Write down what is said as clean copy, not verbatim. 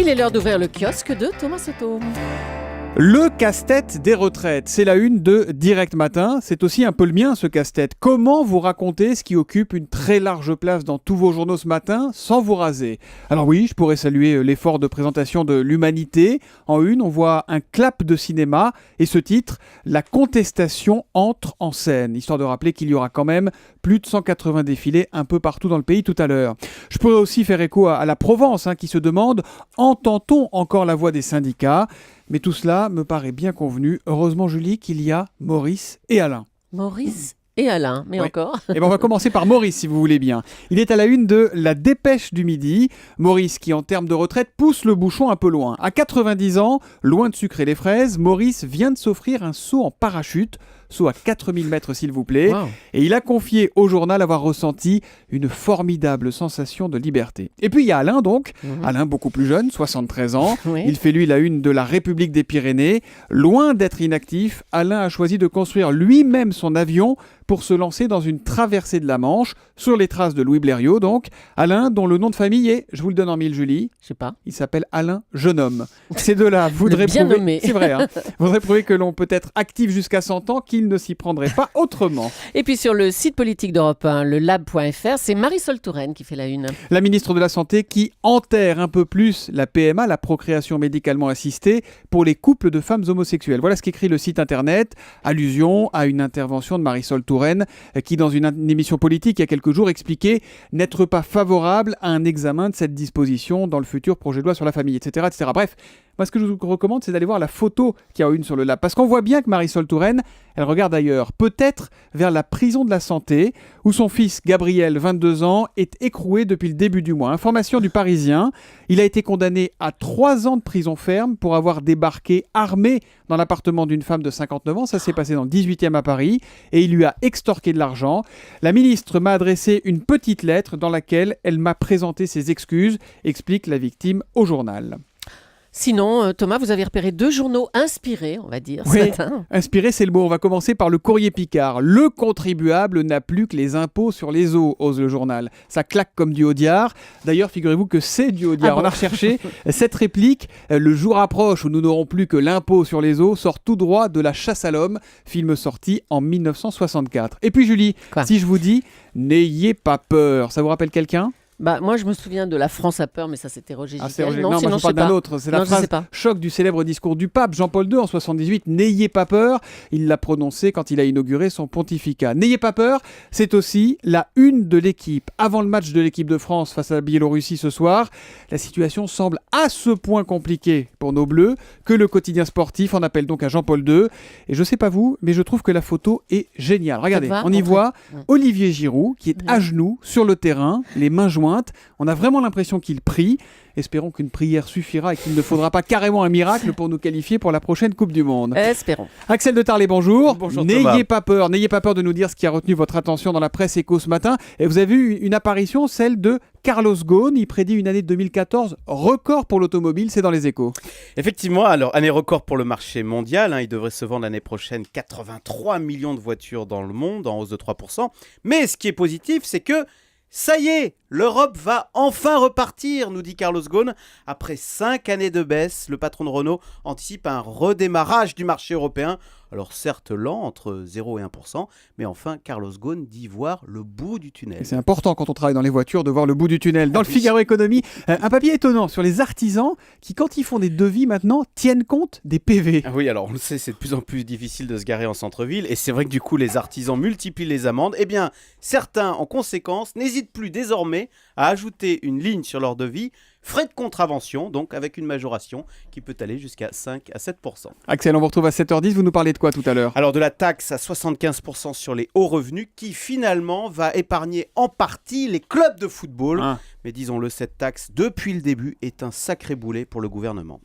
Il est l'heure d'ouvrir le kiosque de Thomas Soto. Le casse-tête des retraites, c'est la une de Direct Matin. C'est aussi un peu le mien, ce casse-tête. Comment vous raconter ce qui occupe une très large place dans tous vos journaux ce matin sans vous raser? Alors oui, je pourrais saluer l'effort de présentation de l'Humanité. En une, on voit un clap de cinéma et ce titre, La contestation entre en scène, histoire de rappeler qu'il y aura quand même plus de 180 défilés un peu partout dans le pays tout à l'heure. Je pourrais aussi faire écho à la Provence qui se demande « Entend-on encore la voix des syndicats ?» Mais tout cela me paraît bien convenu. Heureusement, Julie, qu'il y a Maurice et Alain. Maurice et Alain, mais encore. Et on va commencer par Maurice, si vous voulez bien. Il est à la une de La Dépêche du Midi. Maurice, qui en termes de retraite, pousse le bouchon un peu loin. À 90 ans, loin de sucrer les fraises, Maurice vient de s'offrir un saut en parachute, saut à 4000 mètres s'il vous plaît. Wow. Et il a confié au journal avoir ressenti une formidable sensation de liberté. Et puis il y a Alain donc, Alain beaucoup plus jeune, 73 ans. Oui. Il fait lui la une de La République des Pyrénées. Loin d'être inactif, Alain a choisi de construire lui-même son avion pour se lancer dans une traversée de la Manche, sur les traces de Louis Blériot donc. Alain, dont le nom de famille est, je vous le donne en mille Julie, je sais pas. Il s'appelle Alain Jeune-Homme. Ces deux-là voudraient bien prouver, nommé. C'est vrai, voudraient prouver que l'on peut être actif jusqu'à 100 ans, qu'il ne s'y prendrait pas autrement. Et puis sur le site politique d'Europe 1, le lab.fr, c'est Marisol Touraine qui fait la une. La ministre de la Santé qui enterre un peu plus la PMA, la procréation médicalement assistée, pour les couples de femmes homosexuelles. Voilà ce qu'écrit le site internet. Allusion à une intervention de Marisol Touraine qui, dans une émission politique il y a quelques jours, expliquait n'être pas favorable à un examen de cette disposition dans le futur projet de loi sur la famille, etc. etc. Bref, moi ce que je vous recommande, c'est d'aller voir la photo qu'il y a une sur le lab. Parce qu'on voit bien que Marisol Touraine, elle regarde ailleurs, peut-être vers la prison de la Santé, où son fils Gabriel, 22 ans, est écroué depuis le début du mois. Information du Parisien, il a été condamné à 3 ans de prison ferme pour avoir débarqué armé dans l'appartement d'une femme de 59 ans. Ça s'est passé dans le 18e à Paris, et il lui a extorqué de l'argent. La ministre m'a adressé une petite lettre dans laquelle elle m'a présenté ses excuses, explique la victime au journal. Sinon, Thomas, vous avez repéré 2 journaux inspirés, on va dire, ce matin. Inspiré, c'est le mot. On va commencer par le Courrier Picard. Le contribuable n'a plus que les impôts sur les eaux, ose le journal. Ça claque comme du Audiard. D'ailleurs, figurez-vous que c'est du Audiard. On a recherché cette réplique. Le jour approche où nous n'aurons plus que l'impôt sur les eaux sort tout droit de La Chasse à l'homme, film sorti en 1964. Et puis Julie, si je vous dis « N'ayez pas peur », ça vous rappelle quelqu'un ? Moi, je me souviens de La France a peur, mais ça, c'était Roger Gicquel. Non, moi, je parle d'un autre. C'est la phrase choc du célèbre discours du pape Jean-Paul II en 78. « N'ayez pas peur ». Il l'a prononcé quand il a inauguré son pontificat. « N'ayez pas peur », c'est aussi la une de l'équipe. Avant le match de l'équipe de France face à la Biélorussie ce soir, la situation semble à ce point compliquée pour nos Bleus que le quotidien sportif en appelle donc à Jean-Paul II. Et je sais pas vous, mais je trouve que la photo est géniale. Regardez, on y voit Olivier Giroud qui est à genoux sur le terrain, les mains jointes. On a vraiment l'impression qu'il prie. Espérons qu'une prière suffira et qu'il ne faudra pas carrément un miracle pour nous qualifier pour la prochaine Coupe du Monde. Espérons. Axel de Tarlet, bonjour. Bonjour N'ayez pas peur de nous dire ce qui a retenu votre attention dans la presse éco ce matin. Et vous avez eu une apparition, celle de Carlos Ghosn. Il prédit une année 2014 record pour l'automobile, c'est dans les Échos. Effectivement, alors année record pour le marché mondial. Il devrait se vendre l'année prochaine 83 millions de voitures dans le monde, en hausse de 3%. Mais ce qui est positif, c'est que ça y est, l'Europe va enfin repartir, nous dit Carlos Ghosn. Après 5 années de baisse, le patron de Renault anticipe un redémarrage du marché européen. Alors certes lent, entre 0 et 1%, mais enfin Carlos Ghosn dit voir le bout du tunnel. Et c'est important quand on travaille dans les voitures de voir le bout du tunnel. Dans le Figaro Économie, un papier étonnant sur les artisans qui, quand ils font des devis maintenant, tiennent compte des PV. Oui, alors on le sait, c'est de plus en plus difficile de se garer en centre-ville, et c'est vrai que du coup les artisans multiplient les amendes. Eh bien, certains, en conséquence, n'hésitent plus désormais à ajouter une ligne sur leur devis, frais de contravention, donc avec une majoration qui peut aller jusqu'à 5 à 7%. Axel, on vous retrouve à 7h10, vous nous parlez de quoi tout à l'heure ? Alors de la taxe à 75% sur les hauts revenus qui finalement va épargner en partie les clubs de football. Mais disons-le, cette taxe, depuis le début, est un sacré boulet pour le gouvernement.